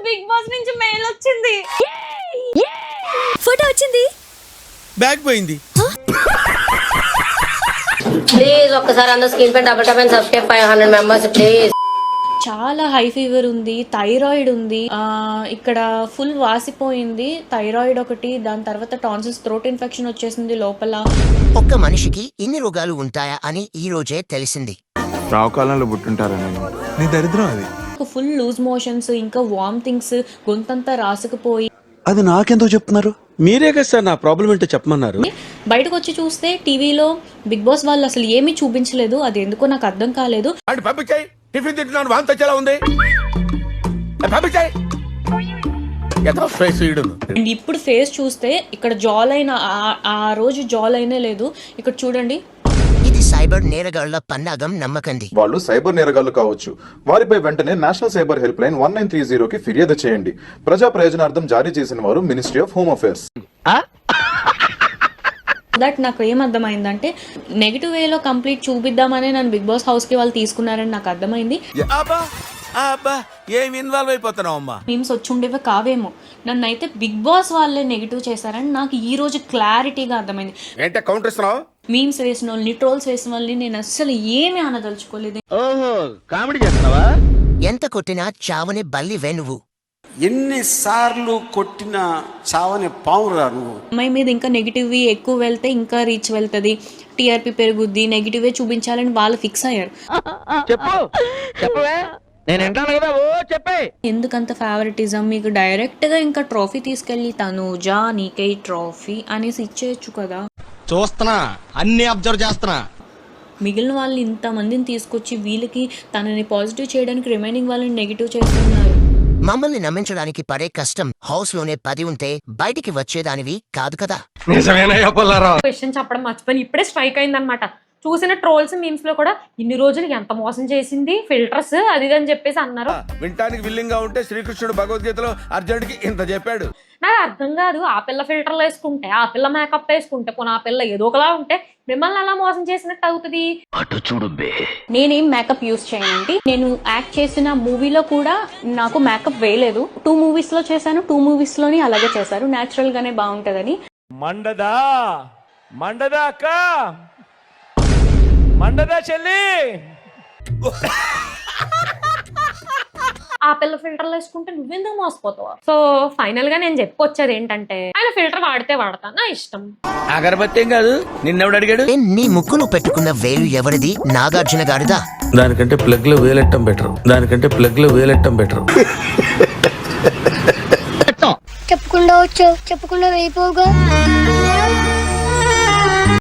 Big boss నుంచి mail వచ్చింది. Photo వచ్చింది, బ్యాగ్ పోయింది. ప్లీజ్ ఒక్కసారి అందరూ స్క్రీన్ పై double tap and subscribe 500 members please. చాలా హై ఫీవర్ ఉంది, థైరాయిడ్ ఉంది, ఇక్కడ ఫుల్ వాసిపోయింది. థైరాయిడ్ ఒకటి, దాని తర్వాత టాన్సిల్స్, థ్రోట్ ఇన్ఫెక్షన్ వచ్చేసింది లోపల. ఒక్క మనిషికి ఇన్ని రోగాలు ఉంటాయా అని ఈ రోజే తెలిసింది. రావుకాలంలో పుట్టుంటారా నేను? నీ దరిద్రం అది. ఫుల్ లూజ్ మోషన్స్, ఇంకా వామిటింగ్స్, గొంతంతా రాసుకుపోయి. అది నాకెందుకు చెప్తున్నారు? మీరే కదా సార్ నా ప్రాబ్లం ఏంటో చెప్పమన్నారు. బయటకు వచ్చి చూస్తే టీవీలో బిగ్ బాస్ వాళ్ళు అసలు ఏమీ చూపించలేదు. అది ఎందుకో నాకు అర్థం కాలేదు. టిఫిన్ తింటున్నాను, వాంతి వచ్చేలా ఉంది. అండ్ ఇప్పుడు ఫేస్ చూస్తే ఇక్కడ జాలైన ఆ రోజు జాలైనే లేదు. ఇక్కడ చూడండి, ఇది సైబర్ నేరగాళ్ల పన్నాగం నమ్మకండి. వాళ్ళు సైబర్ నేరగాళ్లు కావచ్చు. వారిపై వెంటనే నేషనల్ సైబర్ హెల్ప్ లైన్ 1930కి ఫిర్యాదు చేయండి. ప్రజా ప్రయోజనార్థం జారీ చేసిన వారు ministry of home affairs. That నాకు ఏమర్థమైందంటే నెగిటివ్ వేలో కంప్లీట్ చూపిద్దామనే నన్ను బిగ్ బాస్ హౌస్ కి వాళ్ళు తీసుకున్నారని నాకు అర్థమైంది. ఏం ఇన్వాల్వ్ అయిపోతున్నావు అమ్మా? మీమ్స్ వచ్చి ఉండేవే కావేమో, నన్ను అయితే బిగ్ బాస్ వాళ్ళే నెగిటివ్ చేశారని నాకు ఈ రోజు క్లారిటీగా అర్థమైంది. ఏంటే కౌంటర్ ఇస్తున్నావు? మీమ్స్ వేసిన వాళ్ళని, ట్రోల్స్ వేసిన వాళ్ళని నేను అస్సలు ఏమీ అనదలుచుకోలేదు. ఓహో, కామెడీ చేస్తున్నావా? ఎంత కొట్టినా చావని బల్లి నువ్వు. ఎన్నిసార్లు కొట్టిన చావని పావురా నువ్వు. అమ్మాయి మీద ఇంకా నెగిటివ్ ఎక్కువ వెళ్తే ఇంకా రీచ్ వెళ్తుంది, టీఆర్పీ పెరుగుద్ది, నెగిటివే చూపించాలని వాళ్ళు ఫిక్స్ అయ్యారు. ఎందుకంత ఫేవరెటిజం మీకు? డైరెక్ట్ గా ఇంకా ట్రోఫీ తీసుకెళ్లి తనుజా నీకే ట్రోఫీ అనేసి ఇచ్చేయచ్చు కదా. చూస్తున్నా, అన్ని అబ్జర్వ్ చేస్తున్నా. మిగిలిన వాళ్ళని ఇంతమందిని తీసుకొచ్చి వీళ్ళకి తనని పాజిటివ్ చేయడానికి రిమైనింగ్ వాళ్ళని నెగిటివ్ చేస్తున్నారు. మమ్మల్ని నమ్మించడానికి పడే కష్టం హౌస్ లోనే 10 ఉంటే బయటికి వచ్చేదానివి కాదు కదా. క్వశ్చన్ చెప్పడం మర్చిపోయి ఇప్పుడే స్ట్రైక్ అయిందనమాట. చూసిన ట్రోల్స్ మీమ్స్ లో కూడా ఇన్ని రోజులు ఎంత మోసం చేసింది, ఫిల్టర్స్ అది అని చెప్పేసి అన్నారు. వింటానికి విల్లింగ్ గా ఉంటే శ్రీకృష్ణుడు భగవద్గీతలో అర్జునుడికి ఇంత చెప్పాడు. నాకు అర్థం కాదు, ఆ పిల్ల ఫిల్టర్లు వేసుకుంటే, ఆ పిల్ల మేకప్ వేసుకుంటే, పోనీ ఆ పిల్ల ఏదో ఒకలా ఉంటే మిమ్మల్ని అలా మోసం చేసినట్టు అవుతుంది. నేనేం మేకప్ యూస్ చేయనండి. నేను యాక్ట్ చేసిన మూవీలో కూడా నాకు మేకప్ వేయలేదు. 2 మూవీస్ లో చేశాను, 2 మూవీస్ లోని అలాగే చేశారు. న్యాచురల్ గానే బాగుంటదని. మండదా అక్క, మండదా చెల్లి. ఆ పిల్ల ఫిల్టర్లు వేసుకుంటే నువ్వెందుకు మోసపోతావా? సో ఫైనల్ గా నేను చెప్పుకొచ్చేది ఏంటంటే, ఆయన ఫిల్టర్ వాడితే వాడతా, నా ఇష్టం. అగరబత్తి ఏం కాదు, నిన్నెవడు అడిగాడు? నీ ముక్కును పెట్టుకున్న వేలు ఎవరిది? నాగార్జున గారిదా? దానికంటే ప్లగ్ లో వేలెట్టం బెటర్. చెప్పకుండా వచ్చావు, చెప్పకుండా వెళ్ళిపోగా.